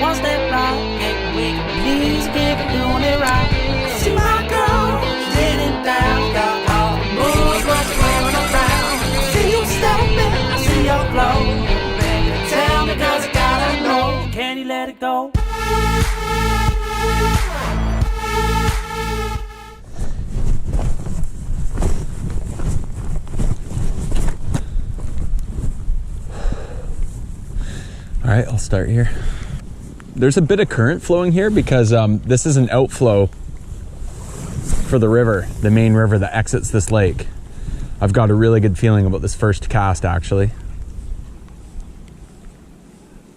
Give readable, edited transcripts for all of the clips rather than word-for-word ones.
One step right, get weak. Please keep doing it right. See my girl, she's sitting down. Got all the moves, but she's wearing around. See you stepping, I see your glow. Baby, tell me 'cause I gotta know. Can you let it go? All right, I'll start here. There's a bit of current flowing here because this is an outflow for the river, the main river that exits this lake. I've got a really good feeling about this first cast, actually.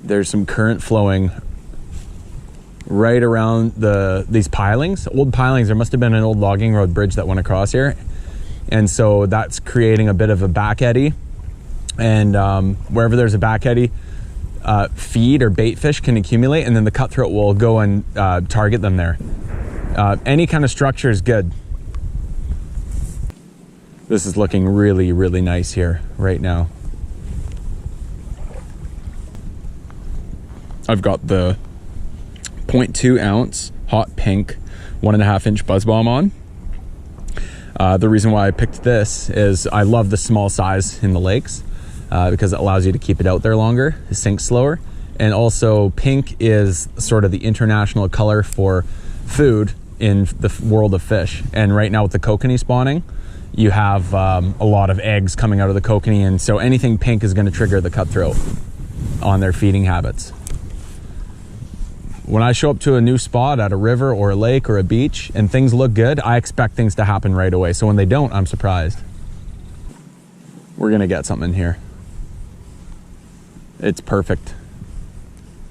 There's some current flowing right around these pilings, old pilings. There must have been an old logging road bridge that went across here. And so that's creating a bit of a back eddy. And wherever there's a back eddy, feed or bait fish can accumulate, and then the cutthroat will go and target them there. Any kind of structure is good. This is looking really, really nice here right now. I've got the 0.2 ounce hot pink 1.5 inch Buzzbomb on. The reason why I picked this is I love the small size in the lakes. Because it allows you to keep it out there longer, it sinks slower. And also pink is sort of the international color for food in the world of fish. And right now with the kokanee spawning, you have a lot of eggs coming out of the kokanee, and so anything pink is going to trigger the cutthroat on their feeding habits. When I show up to a new spot at a river or a lake or a beach and things look good, I expect things to happen right away. So when they don't, I'm surprised. We're going to get something here. It's perfect.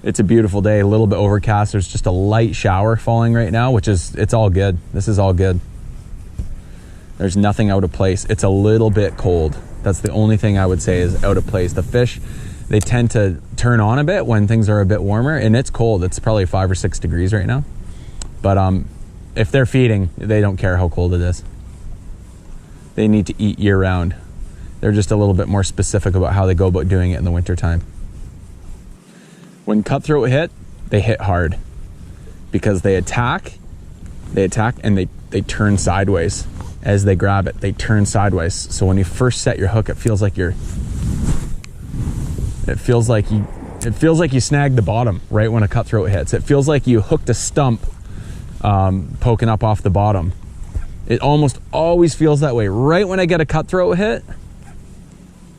It's a beautiful day, a little bit overcast. There's just a light shower falling right now, it's all good. This is all good. There's nothing out of place. It's a little bit cold. That's the only thing I would say is out of place. The fish, they tend to turn on a bit when things are a bit warmer, and it's cold. It's probably 5 or 6 degrees right now. But if they're feeding, they don't care how cold it is. They need to eat year round. They're just a little bit more specific about how they go about doing it in the wintertime. When cutthroat hit, they hit hard because they attack and they turn sideways. As they grab it, they turn sideways. So when you first set your hook, it feels like you snagged the bottom right when a cutthroat hits. It feels like you hooked a stump poking up off the bottom. It almost always feels that way. Right when I get a cutthroat hit,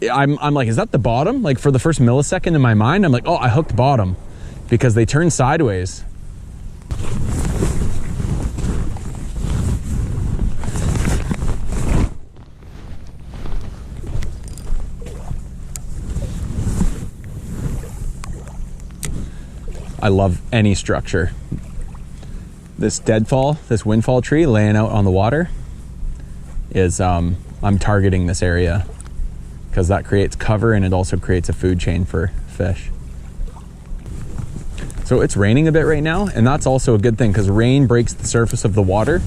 I'm like, is that the bottom? Like for the first millisecond in my mind, I'm like, oh, I hooked bottom, because they turn sideways. I love any structure. This deadfall, this windfall tree laying out on the water is, I'm targeting this area because that creates cover and it also creates a food chain for fish. So it's raining a bit right now, and that's also a good thing because rain breaks the surface of the water,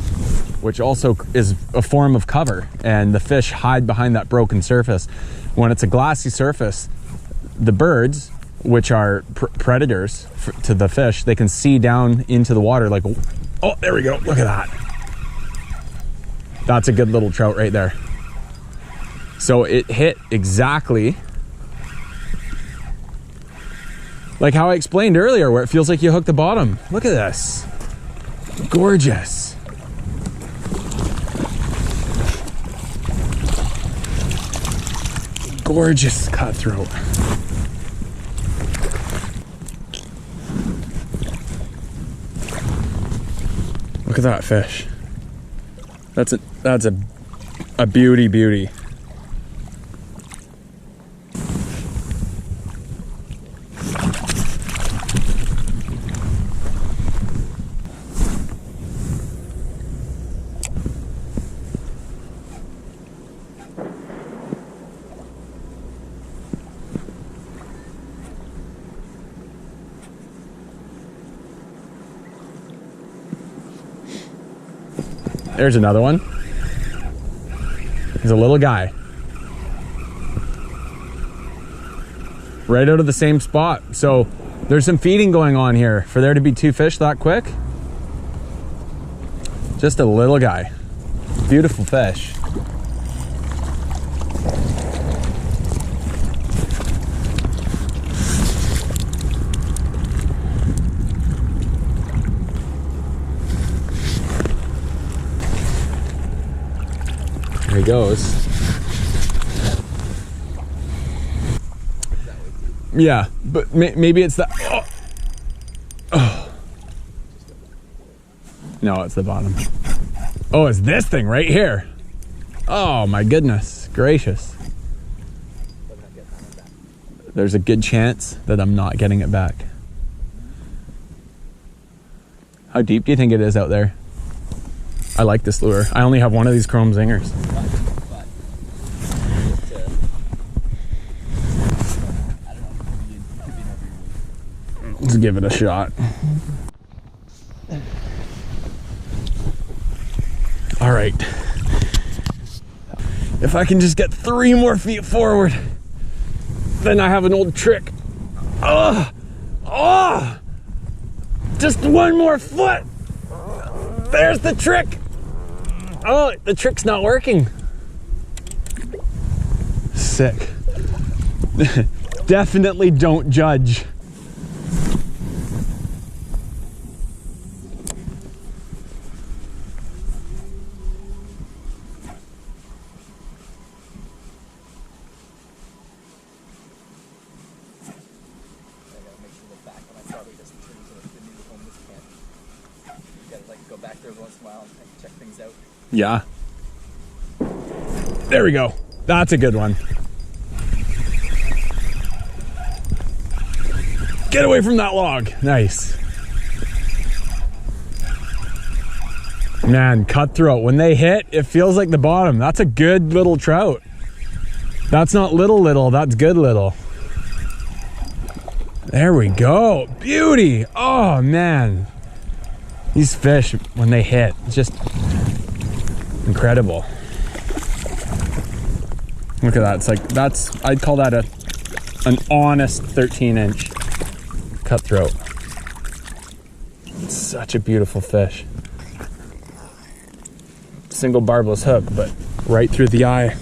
which also is a form of cover, and the fish hide behind that broken surface. When it's a glassy surface, the birds, which are predators to the fish, they can see down into the water like, oh, there we go, look at that. That's a good little trout right there. So it hit exactly like how I explained earlier, where it feels like you hooked the bottom. Look at this. Gorgeous. Gorgeous cutthroat. Look at that fish. That's a beauty. There's another one. He's a little guy. Right out of the same spot. So There's some feeding going on here for there to be 2 fish that quick. Just a little guy. Beautiful fish. There he goes. Yeah, but maybe it's the... Oh. No, it's the bottom. Oh, it's this thing right here. Oh my goodness gracious. There's a good chance that I'm not getting it back. How deep do you think it is out there? I like this lure. I only have one of these chrome zingers. Let's give it a shot. All right. If I can just get 3 more feet forward, then I have an old trick. Just 1 more foot. There's the trick. Oh, the trick's not working. Sick. Definitely don't judge. Go back there once in a while and check things out. Yeah. There we go. That's a good one. Get away from that log. Nice. Man, cutthroat. When they hit, it feels like the bottom. That's a good little trout. That's not little, that's good little. There we go. Beauty. Oh, man. These fish, when they hit, it's just incredible. Look at that. It's like, I'd call that an honest 13-inch cutthroat. It's such a beautiful fish. Single barbless hook, but right through the eye.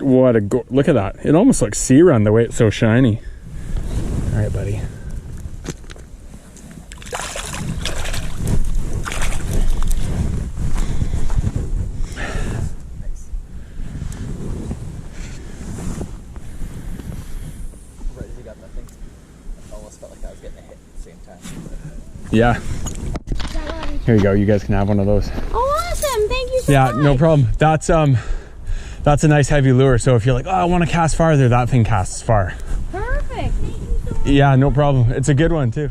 What a look at that. It almost looks sea run the way it's so shiny. All right, buddy. Yeah. Here you go. You guys can have one of those. Oh, awesome. Thank you so much. Yeah, no problem. That's a nice heavy lure. So if you're like, oh, I want to cast farther, that thing casts far. Perfect. Thank you so much. Yeah, no problem. It's a good one too.